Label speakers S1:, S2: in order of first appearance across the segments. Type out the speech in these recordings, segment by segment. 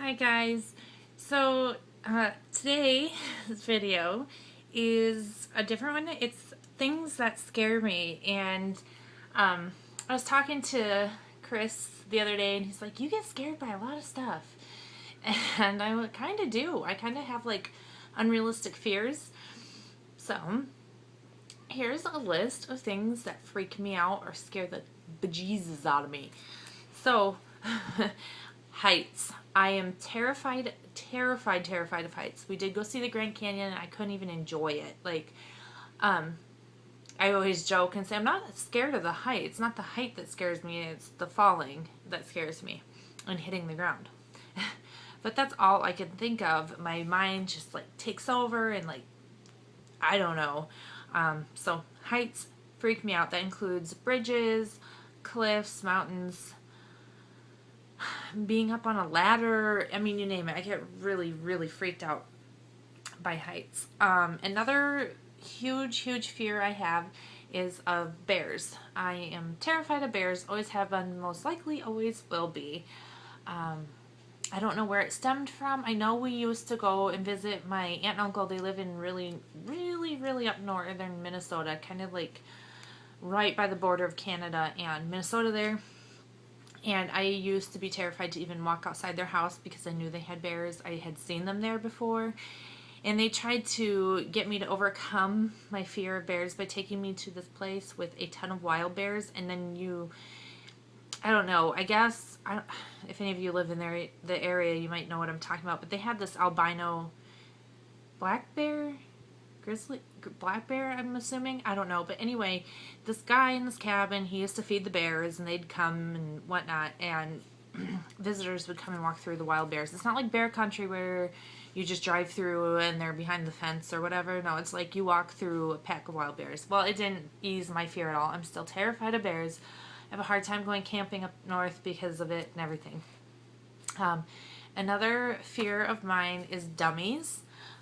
S1: Hi guys. So today's video is a different one. It's things that scare me, and I was talking to Chris the other day, and he's like, "You get scared by a lot of stuff," and I kind of do. I kind of have like unrealistic fears. So here's a list of things that freak me out or scare the bejesus out of me. So heights. I am terrified of heights. We did go see the Grand Canyon, and I couldn't even enjoy it. I always joke and say I'm not scared of the height. It's not the height that scares me. It's the falling that scares me and hitting the ground. But that's all I can think of. My mind just takes over and I don't know. So heights freak me out. That includes bridges, cliffs, mountains, being up on a ladder. I mean, you name it. I get really freaked out by heights. Another huge fear I have is of bears. I am terrified of bears. Always have been. Most likely always will be. I don't know where it stemmed from. I know we used to go and visit my aunt and uncle. They live in really up northern Minnesota, kind of right by the border of Canada and Minnesota there. And I used to be terrified to even walk outside their house because I knew they had bears. I had seen them there before. And they tried to get me to overcome my fear of bears by taking me to this place with a ton of wild bears. And then I don't know, if any of you live in the area, you might know what I'm talking about. But they had this albino black bear? Black bear, I'm assuming. I don't know. But anyway, this guy in this cabin, he used to feed the bears, and they'd come and whatnot, and visitors would come and walk through the wild bears. It's not like bear country where you just drive through and they're behind the fence or whatever. No, it's like you walk through a pack of wild bears. Well, it didn't ease my fear at all. I'm still terrified of bears. I have a hard time going camping up north because of it and everything. Another fear of mine is dummies,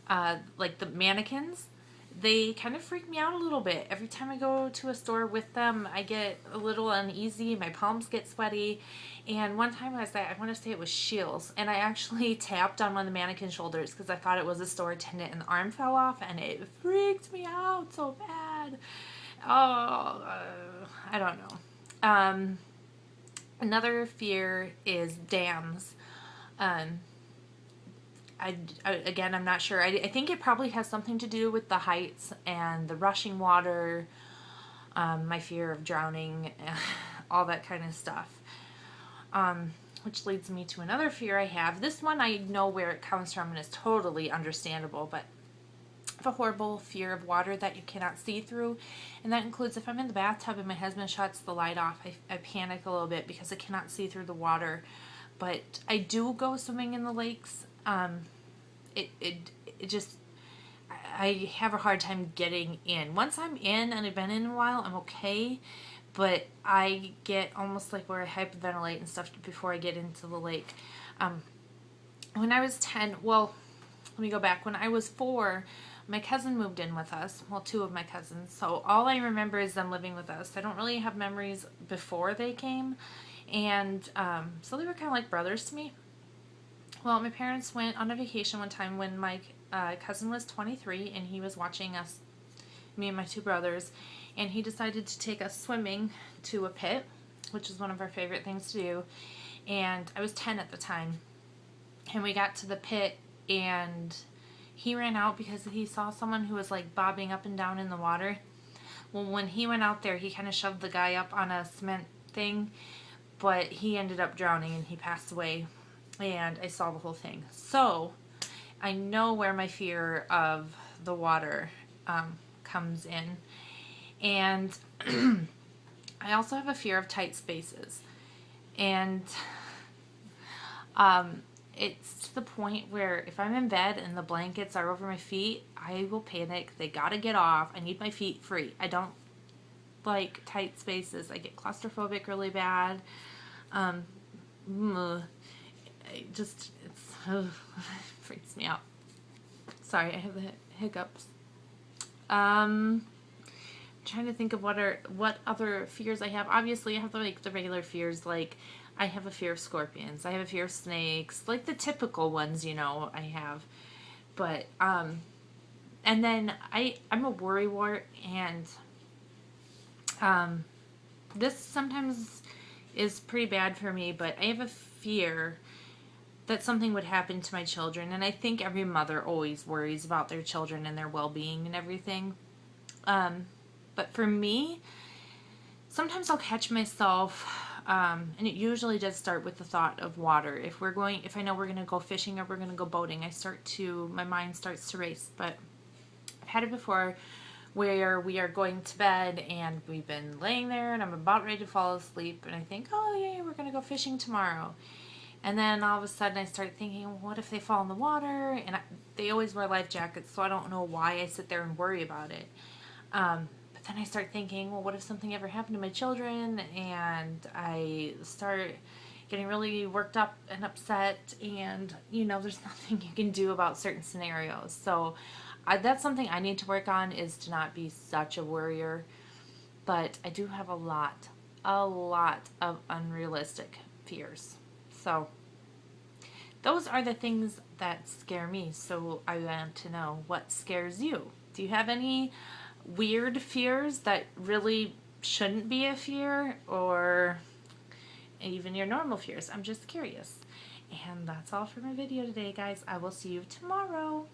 S1: like the mannequins. They kind of freak me out a little bit. Every time I go to a store with them, I get a little uneasy. My palms get sweaty. And one time I want to say it was Shields, and I actually tapped on one of the mannequin's shoulders because I thought it was a store attendant, and the arm fell off, and it freaked me out so bad. I don't know. Another fear is dams. Again, I'm not sure. I think it probably has something to do with the heights and the rushing water, my fear of drowning, all that kind of stuff. Which leads me to another fear I have. This one I know where it comes from and is totally understandable, but I have a horrible fear of water that you cannot see through, and that includes if I'm in the bathtub and my husband shuts the light off, I panic a little bit because I cannot see through the water. But I do go swimming in the lakes. It just, I have a hard time getting in. Once I'm in and I've been in a while, I'm okay, but I get almost like where I hyperventilate and stuff before I get into the lake. When I was 10, well, let me go back. When I was 4, my cousin moved in with us. Well, 2 of my cousins. So all I remember is them living with us. I don't really have memories before they came. And so they were kind of like brothers to me. Well, my parents went on a vacation one time when my cousin was 23, and he was watching us, me and my 2 brothers, and he decided to take us swimming to a pit, which is one of our favorite things to do. And I was 10 at the time, and we got to the pit, and he ran out because he saw someone who was bobbing up and down in the water. Well, when he went out there, he kind of shoved the guy up on a cement thing, but he ended up drowning and he passed away, and I saw the whole thing. So I know where my fear of the water comes in. And I also have a fear of tight spaces. And it's to the point where if I'm in bed and the blankets are over my feet, I will panic. They gotta get off. I need my feet free. I don't like tight spaces. I get claustrophobic really bad. It freaks me out. Sorry, I have the hiccups. I'm trying to think of what other fears I have. Obviously, I have the regular fears I have a fear of scorpions. I have a fear of snakes, like the typical ones, you know, I have. But and then I'm a worrywart, and um this sometimes is pretty bad for me, but I have a fear that something would happen to my children, and I think every mother always worries about their children and their well-being and everything. But for me, sometimes I'll catch myself, and it usually does start with the thought of water. If I know we're gonna go fishing or we're gonna go boating, my mind starts to race. But I've had it before, where we are going to bed and we've been laying there and I'm about ready to fall asleep, and I think, oh yeah, we're gonna go fishing tomorrow. And then all of a sudden I start thinking, well, what if they fall in the water? And they always wear life jackets, so I don't know why I sit there and worry about it. But then I start thinking, well, what if something ever happened to my children? And I start getting really worked up and upset, and there's nothing you can do about certain scenarios. So that's something I need to work on, is to not be such a worrier. But I do have a lot of unrealistic fears. So those are the things that scare me. So I want to know, what scares you? Do you have any weird fears that really shouldn't be a fear, or even your normal fears? I'm just curious. And that's all for my video today, guys. I will see you tomorrow.